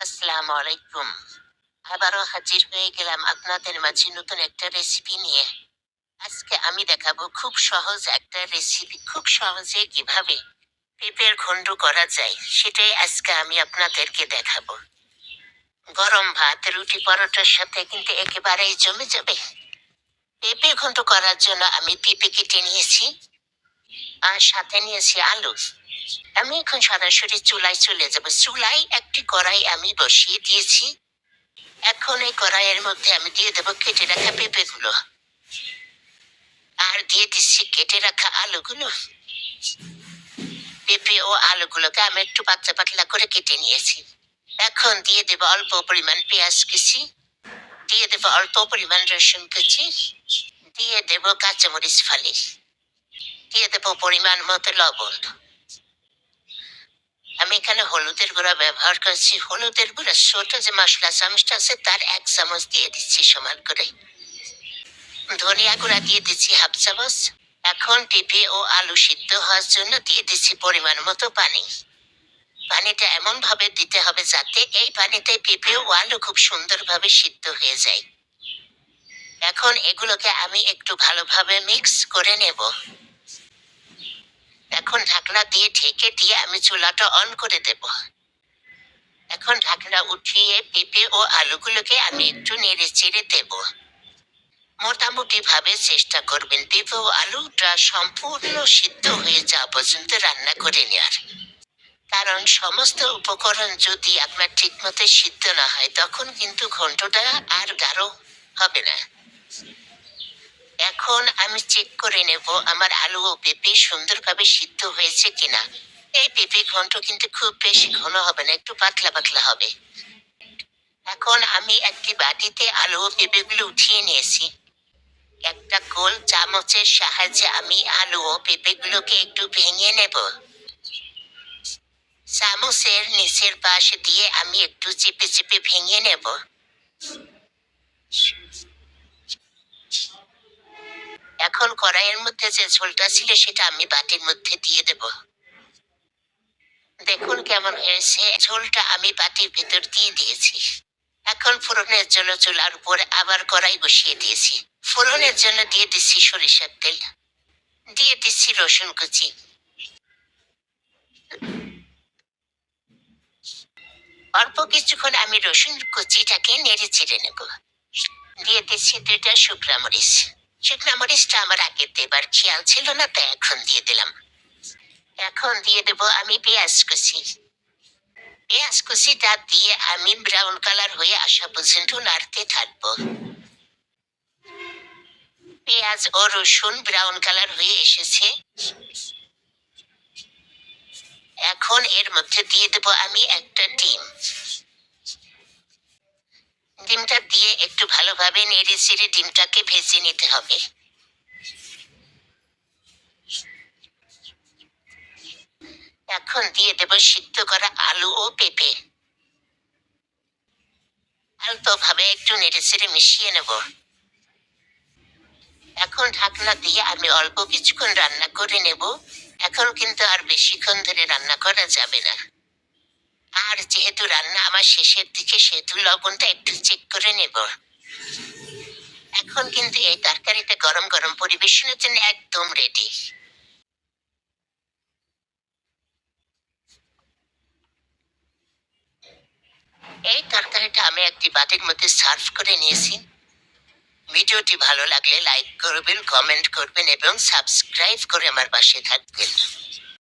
আসসালামু আলাইকুম। আবারও হাজির হয়ে গেলাম আপনাদের মাঝে নতুন একটা রেসিপি নিয়ে। আজকে আমি দেখাবো খুব সহজ একটা রেসিপি, খুব সহজে কিভাবে পেঁপের ঘন্ট করা যায় সেটাই আজকে আমি আপনাদেরকে দেখাবো। গরম ভাত, রুটি, পরোটার সাথে কিন্তু একেবারেই জমে যাবে। পেঁপে ঘন্ট করার জন্য আমি পেঁপে কেটে নিয়েছি আর সাথে নিয়েছি আলু। আমি এখন সরাসরি চুলায় চলে যাব। চুলায় একটি কড়াই আমি বসিয়ে দিয়েছি। এখন এই কড়াইয়ের মধ্যে আমি দিয়ে দেবো কেটে রাখা পেঁপেগুলো আর দিয়ে দিচ্ছি কেটে রাখা আলুগুলো। পেঁপে ও আলুগুলোকে আমি একটু পাতলা পাতলা করে কেটে নিয়েছি। এখন দিয়ে দেবো অল্প পরিমাণ পেঁয়াজ কুচি, দিয়ে দেবো অল্প পরিমাণ রসুন কুচি, দিয়ে দেবো কাঁচামরিচ ফালি, দিয়ে দেবো পরিমাণ মতো লবণ। আমি এখানে হলুদের গুঁড়া ব্যবহার করছি। হলুদের গুঁড়া ছোট যে মশলা চামচটা আছে তার 1 চামচ দিয়ে দিচ্ছি সমান করে। ধনিয়া গুঁড়া দিয়ে দিচ্ছি 1/2 চামচ। এখন পেঁপে ও আলু সিদ্ধ হওয়ার জন্য দিয়ে দিচ্ছি পরিমাণ মতো পানি। পানিটা এমন ভাবে দিতে হবে যাতে এই পানিতে পেঁপে ও আলু খুব সুন্দরভাবে সিদ্ধ হয়ে যায়। এখন এগুলোকে আমি একটু ভালোভাবে মিক্স করে নেব। এখন ঢাকনা দিয়ে ঢেকে দিয়ে আমি চুলাটা অন করে দেব। এখন ঢাকনা উঠিয়ে পেঁপে ও আলুগুলোকে আমি একটু নেড়ে চেড়ে দেব। মোটামুটি ভাবে চেষ্টা করবেন পেঁপে ও আলুটা সম্পূর্ণ সিদ্ধ হয়ে যাওয়া পর্যন্ত রান্না করে নেওয়ার। কারণ সমস্ত উপকরণ যদি আপনার ঠিক মতো সিদ্ধ না হয় তখন কিন্তু ঘন্টটা আর গাঢ় হবে না। এখন আমি চেক করে নেব আমার আলু ও পেঁপে সুন্দরভাবে সিদ্ধ হয়েছে কিনা। এই পেঁপে ঘন্ট কিন্তু খুব বেশি ঘন হবে না, একটু পাতলা পাতলা হবে। এখন আমি একটি বাটিতে আলু ও পেঁপেগুলো উঠিয়ে নিয়েছি। একটা গোল চামচের সাহায্যে আমি আলু ও পেঁপেগুলোকে একটু ভেঙে নেব। চামচের নিচের পাশ দিয়ে আমি একটু চেপে চেপে ভেঙে নেব। এখন কড়াইয়ের মধ্যে যে ঝোলটা ছিল সেটা আমি বাটির মধ্যে দিয়ে দেব। দেখুন কেমন হয়েছে। ঝোলটা আমি বাটির ভিতর দিয়ে দিয়েছি। এখন ফোড়নের জন্য চুলার উপর আবার কড়াই বসিয়ে দিয়েছি। ফোড়নের জন্য দিয়ে দিচ্ছি সরিষার তেল, দিয়ে দিচ্ছি রসুন কুচি, অল্প কিছুক্ষণ আমি রসুন কুচিটাকে নেড়ে চেড়ে নেব। দিয়ে দিচ্ছি 2টা শুকনা মরিচ। শুকনা মরিচটা আমার আগে দেবার খেয়াল ছিল না, তাই এখন দিয়ে দিলাম। এখন দিয়ে দেব আমি পেঁয়াজ কুচি। পেঁয়াজ কুচিটা দিয়ে আমি ব্রাউন কালার হয়ে আসা পর্যন্ত নাড়তে থাকবো। পেঁয়াজ ও রসুন ব্রাউন কালার হয়ে এসেছে। এখন এর মধ্যে দিয়ে দেব আমি একটা ডিম। ডিমটা দিয়ে একটু ভালোভাবে নেড়ে চেড়ে ডিমটাকে ভেজে নিতে হবে। এখন দিয়ে দেব সিদ্ধ করা আলু ও পেঁপে। অল্পভাবে একটু নেড়ে চেড়ে মিশিয়ে নেব। এখন ঢাকনা দিয়ে আমি অল্প কিছুক্ষণ রান্না করে নেব। এখন কিন্তু আর বেশিক্ষণ ধরে রান্না করা যাবে না। আর যেহেতু রান্না আমার শেষের দিকে সেহেতু লবণটা একটু চেক করে নেব। এখন কিন্তু এই তরকারিটা গরম গরম পরিবেশনের জন্য একদম রেডি। এই তরকারিটা আমি একটি বাটির মধ্যে সার্ভ করে নিয়েছি। ভিডিওটি ভালো লাগলে লাইক করবেন, কমেন্ট করবেন এবং সাবস্ক্রাইব করে আমার পাশে থাকবেন।